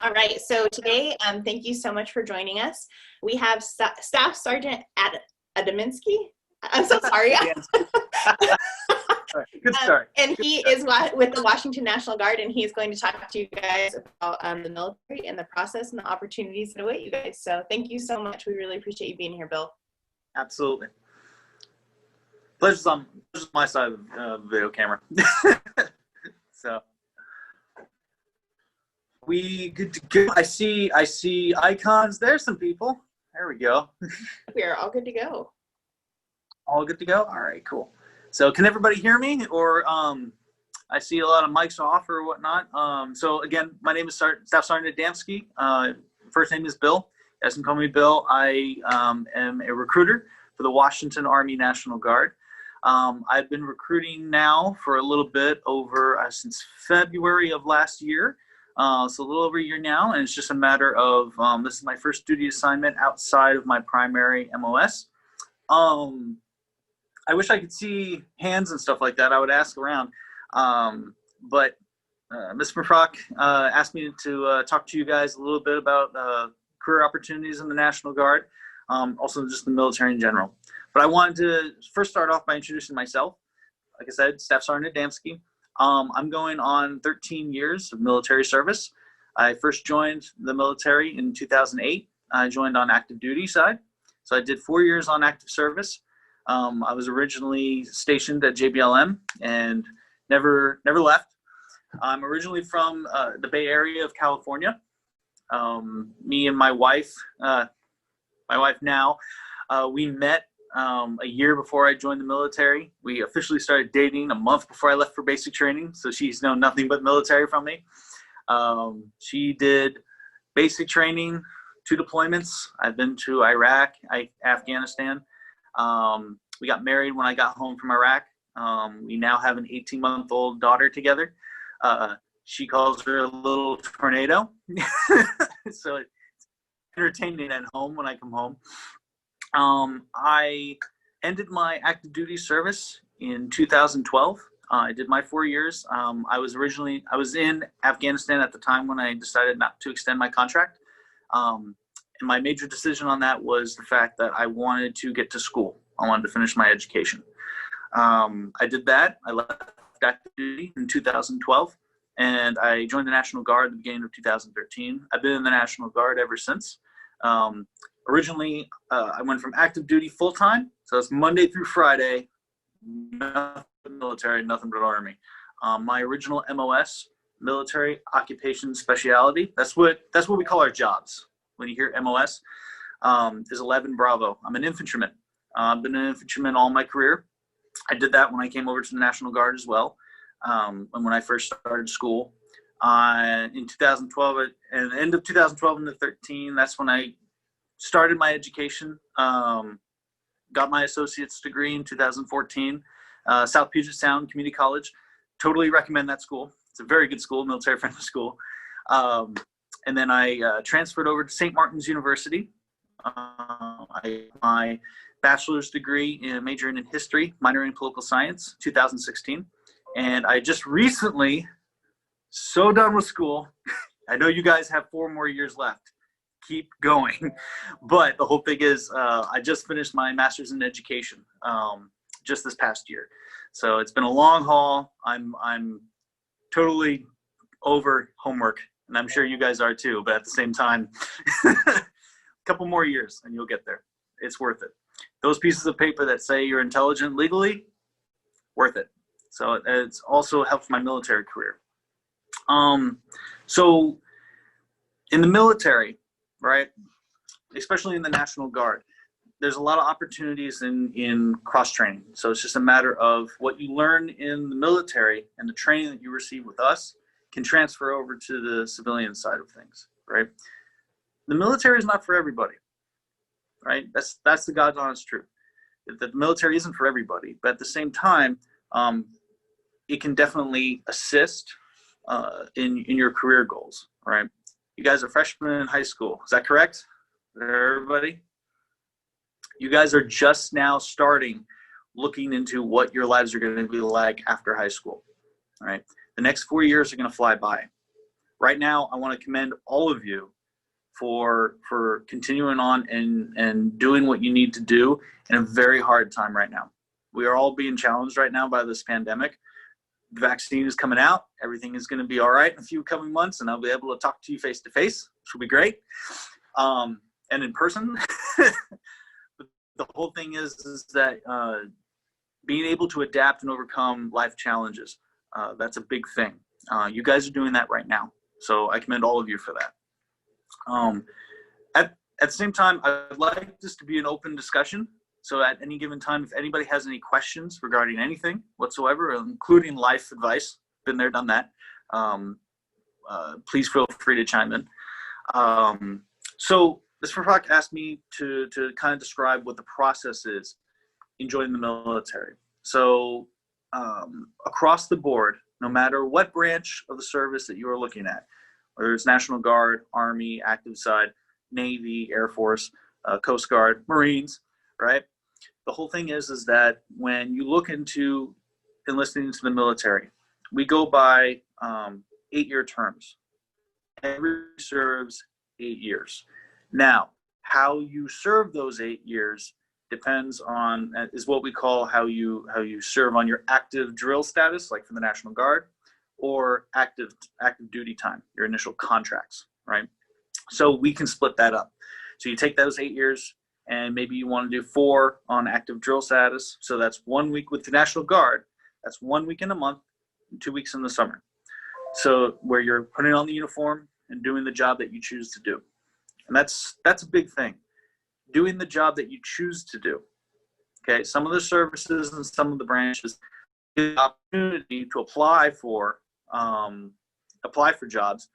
All right, so today, thank you so much for joining us. We have Staff Sergeant Adaminsky. I'm so sorry. Good start. And he is with the Washington National Guard, and he's going to talk to you guys about the military and the process and the opportunities that await you guys. So thank you so much. We really appreciate you being here, Bill. Absolutely. Pleasure's on my side of the video camera. So we good to go. I see icons. There's some people. There we go. We are all good to go. All good to go? All right, cool. So can everybody hear me? Or I see a lot of mics off or whatnot. So again, my name is Staff Sergeant Adamski. First name is Bill. You guys can call me Bill. I am a recruiter for the Washington Army National Guard. I've been recruiting now for a little bit over since February of last year. So a little over a year now, and it's just a matter of this is my first duty assignment outside of my primary MOS. I wish I could see hands and stuff like that. I would ask around, but Ms. Mafrock asked me to talk to you guys a little bit about career opportunities in the National Guard, also just the military in general. But I wanted to first start off by introducing myself. Like I said, Staff Sergeant Adamski. I'm going on 13 years of military service. I first joined the military in 2008. I joined on active duty side. So I did 4 years on active service. I was originally stationed at JBLM and never left. I'm originally from the Bay Area of California. Me and my wife now, we met a year before I joined the military. We officially started dating a month before I left for basic training, so she's known nothing but military from me. She did basic training, 2 deployments. I've been to Iraq, Afghanistan. We got married when I got home from Iraq. We now have an 18-month-old daughter together. She calls her a little tornado. So it's entertaining at home when I come home. I ended my active duty service in 2012. I did my 4 years. I was in Afghanistan at the time when I decided not to extend my contract. And my major decision on that was the fact that I wanted to get to school. I wanted to finish my education. I did that. I left active duty in 2012, and I joined the National Guard at the beginning of 2013. I've been in the National Guard ever since. Originally, I went from active duty full-time, so it's Monday through Friday, nothing but military, nothing but Army. My original MOS, military occupation specialty, that's what we call our jobs. When you hear MOS, is 11 Bravo. I'm an infantryman. I've been an infantryman all my career. I did that when I came over to the National Guard as well, and when I first started school. In 2012, and the end of 2012 into 13, that's when I started my education. Got my associate's degree in 2014, South Puget Sound Community College. Totally recommend that school. It's a very good school, military-friendly school. And then I transferred over to St. Martin's University. My bachelor's degree majoring in history, minoring in political science, 2016. And I just recently, so done with school. I know you guys have 4 more years left. Keep going. But the whole thing is I just finished my master's in education just this past year. So it's been a long haul. I'm totally over homework, and I'm sure you guys are too, but at the same time, a couple more years and you'll get there. It's worth it. Those pieces of paper that say you're intelligent legally, worth it. So it's also helped my military career. So in the military, right, especially in the National Guard, there's a lot of opportunities in cross-training. So it's just a matter of what you learn in the military and the training that you receive with us can transfer over to the civilian side of things, right? The military is not for everybody, right? That's the God's honest truth. The military isn't for everybody, but at the same time, it can definitely assist in your career goals, right? You guys are freshmen in high school, is that correct? Everybody? You guys are just now starting looking into what your lives are going to be like after high school, right? The next 4 years are going to fly by. right now, I want to commend all of you for continuing on and doing what you need to do in a very hard time right now. We are all being challenged right now by this pandemic. The vaccine is coming out. Everything is going to be all right in a few coming months, and I'll be able to talk to you face to face, which will be great, and in person. The whole thing is that being able to adapt and overcome life challenges, that's a big thing. You guys are doing that right now, so I commend all of you for that. At the same time, I'd like this to be an open discussion. So at any given time, if anybody has any questions regarding anything whatsoever, including life advice, been there, done that, please feel free to chime in. So this talk asked me to kind of describe what the process is in joining the military. So across the board, no matter what branch of the service that you are looking at, whether it's National Guard, Army, active side, Navy, Air Force, Coast Guard, Marines, right? The whole thing is that when you look into enlisting into the military, we go by 8-year terms. Everybody serves 8 years. Now, how you serve those 8 years depends on, is what we call how you serve on your active drill status, like for the National Guard, or active duty time, your initial contracts, right? So we can split that up. So you take those 8 years, and maybe you want to do 4 on active drill status. So that's 1 week with the National Guard. That's 1 week in a month, and 2 weeks in the summer. So where you're putting on the uniform and doing the job that you choose to do. And that's a big thing. Doing the job that you choose to do. Okay, some of the services and some of the branches give the opportunity to apply for jobs,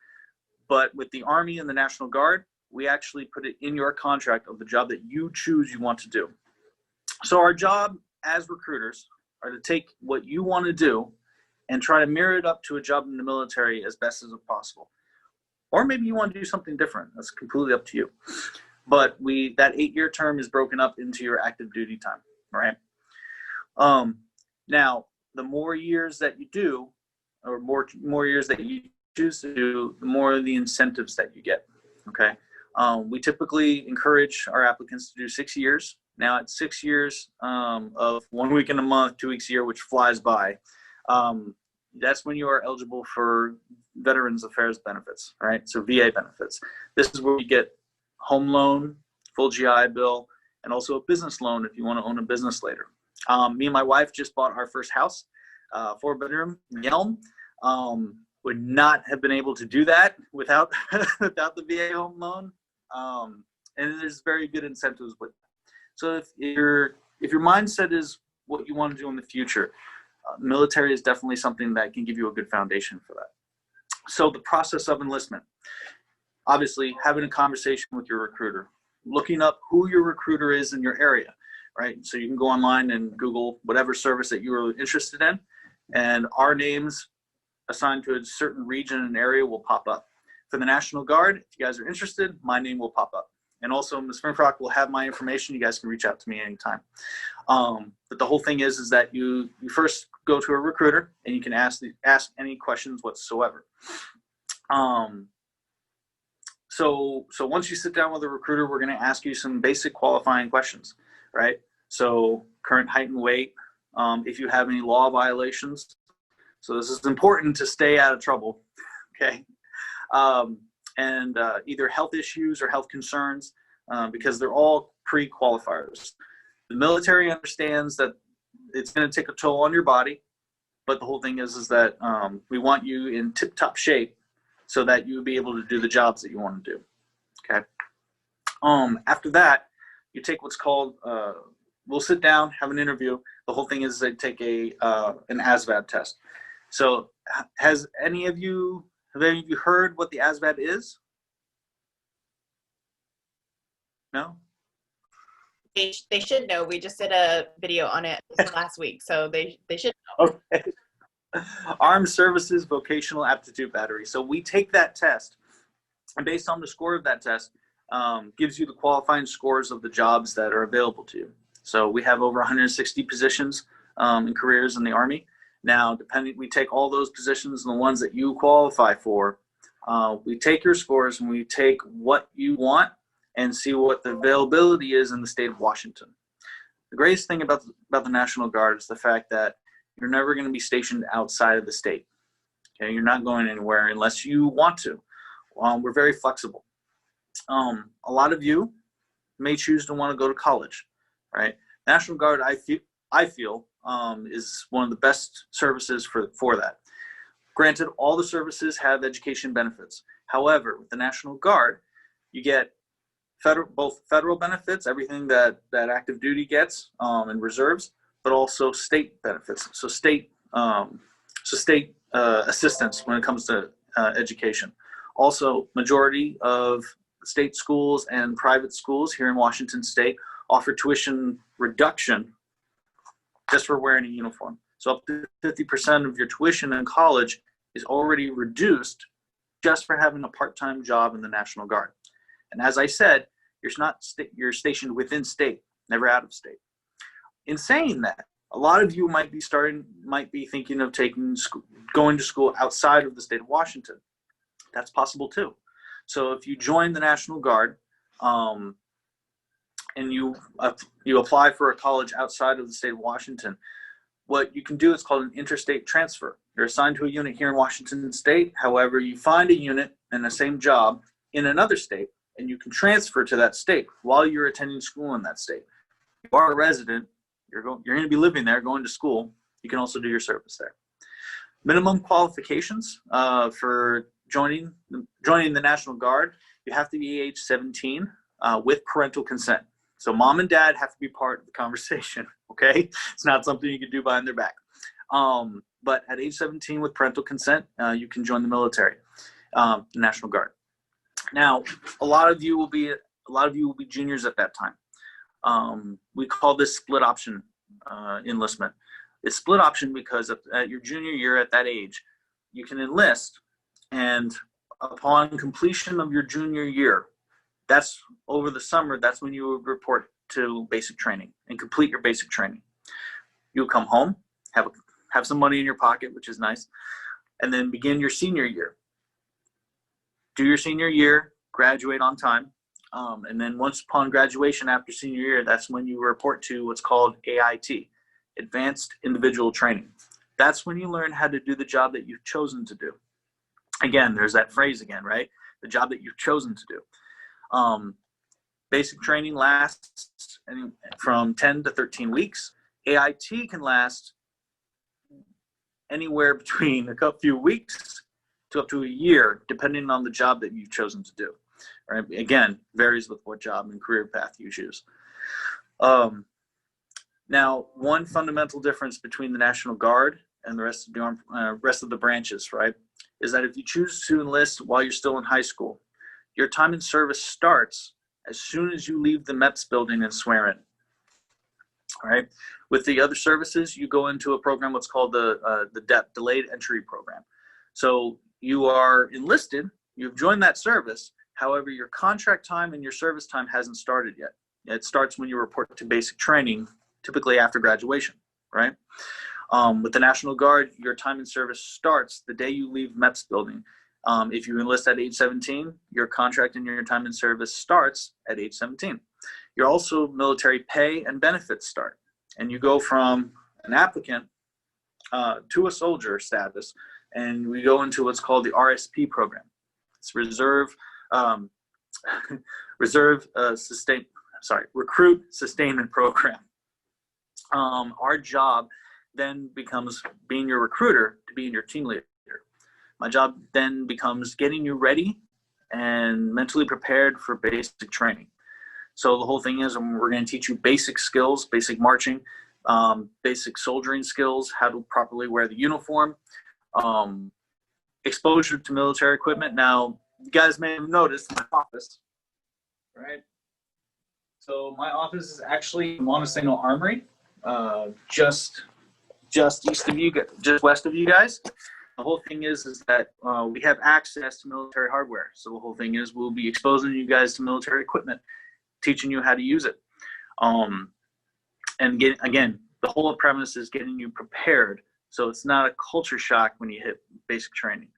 but with the Army and the National Guard, we actually put it in your contract of the job that you choose you want to do. So our job as recruiters are to take what you want to do and try to mirror it up to a job in the military as best as possible. Or maybe you want to do something different. That's completely up to you. But that 8-year term is broken up into your active duty time, right? Now, the more years that you do, or more years that you choose to do, the more the incentives that you get, okay? We typically encourage our applicants to do 6 years. Now at 6 years of 1 week in a month, 2 weeks a year, which flies by, that's when you are eligible for Veterans Affairs benefits, right? So VA benefits. This is where you get home loan, full GI Bill, and also a business loan if you want to own a business later. Me and my wife just bought our first house, 4-bedroom in Yelm. Would not have been able to do that without without the VA home loan. And there's very good incentives with that. So if your mindset is what you want to do in the future, military is definitely something that can give you a good foundation for that. So the process of enlistment, obviously having a conversation with your recruiter, looking up who your recruiter is in your area, right? So you can go online and Google whatever service that you are interested in, and our names assigned to a certain region and area will pop up. For the National Guard, if you guys are interested, my name will pop up. And also Ms. Finfrock will have my information. You guys can reach out to me anytime. But the whole thing is that you first go to a recruiter and you can ask any questions whatsoever. So once you sit down with a recruiter, we're going to ask you some basic qualifying questions, right? So current height and weight, if you have any law violations. So this is important to stay out of trouble, okay? And either health issues or health concerns, because they're all pre-qualifiers. The military understands that it's going to take a toll on your body, but the whole thing is that we want you in tip-top shape so that you'll be able to do the jobs that you want to do, okay? After that, you take what's called, we'll sit down, have an interview. The whole thing is they take an ASVAB test. So have any of you heard what the ASVAB is? No? They should know. We just did a video on it last week, so they should know. Okay. Armed Services Vocational Aptitude Battery. So we take that test, and based on the score of that test, gives you the qualifying scores of the jobs that are available to you. So we have over 160 positions and careers in the Army. Now, we take all those positions and the ones that you qualify for, We take your scores and we take what you want and see what the availability is in the state of Washington. The greatest thing about the National Guard is the fact that you're never going to be stationed outside of the state. Okay, you're not going anywhere unless you want to. We're very flexible. A lot of you may choose to want to go to college, right? National Guard, I feel, is one of the best services for that. Granted, all the services have education benefits. However, with the National Guard, you get both federal benefits, everything that active duty gets, and reserves, but also state benefits. So state assistance when it comes to education. Also, majority of state schools and private schools here in Washington State offer tuition reduction just for wearing a uniform. So up to 50% of your tuition in college is already reduced just for having a part-time job in the National Guard. And as I said, you're stationed within state, never out of state. In saying that, a lot of you might be thinking of going to school outside of the state of Washington. That's possible too. So if you join the National Guard, and you apply for a college outside of the state of Washington, what you can do is called an interstate transfer. You're assigned to a unit here in Washington State. However, you find a unit and the same job in another state, and you can transfer to that state while you're attending school in that state. If you are a resident, you're going to be living there, going to school. You can also do your service there. Minimum qualifications for joining the National Guard: you have to be age 17 with parental consent. So mom and dad have to be part of the conversation, okay? It's not something you can do behind their back. But at age 17 with parental consent, you can join the military, the National Guard. Now, a lot of you will be juniors at that time. We call this split option enlistment. It's split option because at your junior year at that age, you can enlist, and upon completion of your junior year, that's over the summer, that's when you would report to basic training and complete your basic training. You'll come home, have some money in your pocket, which is nice, and then begin your senior year. Do your senior year, graduate on time, and then once upon graduation after senior year, that's when you report to what's called AIT, Advanced Individual Training. That's when you learn how to do the job that you've chosen to do. Again, there's that phrase again, right? The job that you've chosen to do. Basic training lasts from 10 to 13 weeks. AIT can last anywhere between a few weeks to up to a year, depending on the job that you've chosen to do. Right? Again, varies with what job and career path you choose. Now, one fundamental difference between the National Guard and the rest of the branches, right, is that if you choose to enlist while you're still in high school, your time in service starts as soon as you leave the MEPS building and swear in. All right. With the other services, you go into a program what's called the DEP, Delayed Entry Program. So you are enlisted, you've joined that service. However, your contract time and your service time hasn't started yet. It starts when you report to basic training, typically after graduation, right? With the National Guard, your time in service starts the day you leave MEPS building. If you enlist at age 17, your contract and your time in service starts at age 17. Your also military pay and benefits start. And you go from an applicant to a soldier status, and we go into what's called the RSP program. It's Recruit Sustainment Program. Our job then becomes being your recruiter to being your team leader. My job then becomes getting you ready and mentally prepared for basic training. So the whole thing is we're going to teach you basic skills, basic marching, basic soldiering skills, how to properly wear the uniform, exposure to military equipment. Now, you guys may have noticed my office, right? So my office is actually in Montesano Armory, just east of you, just west of you guys. The whole thing is that we have access to military hardware. So the whole thing is we'll be exposing you guys to military equipment, teaching you how to use it. And again, the whole premise is getting you prepared so it's not a culture shock when you hit basic training.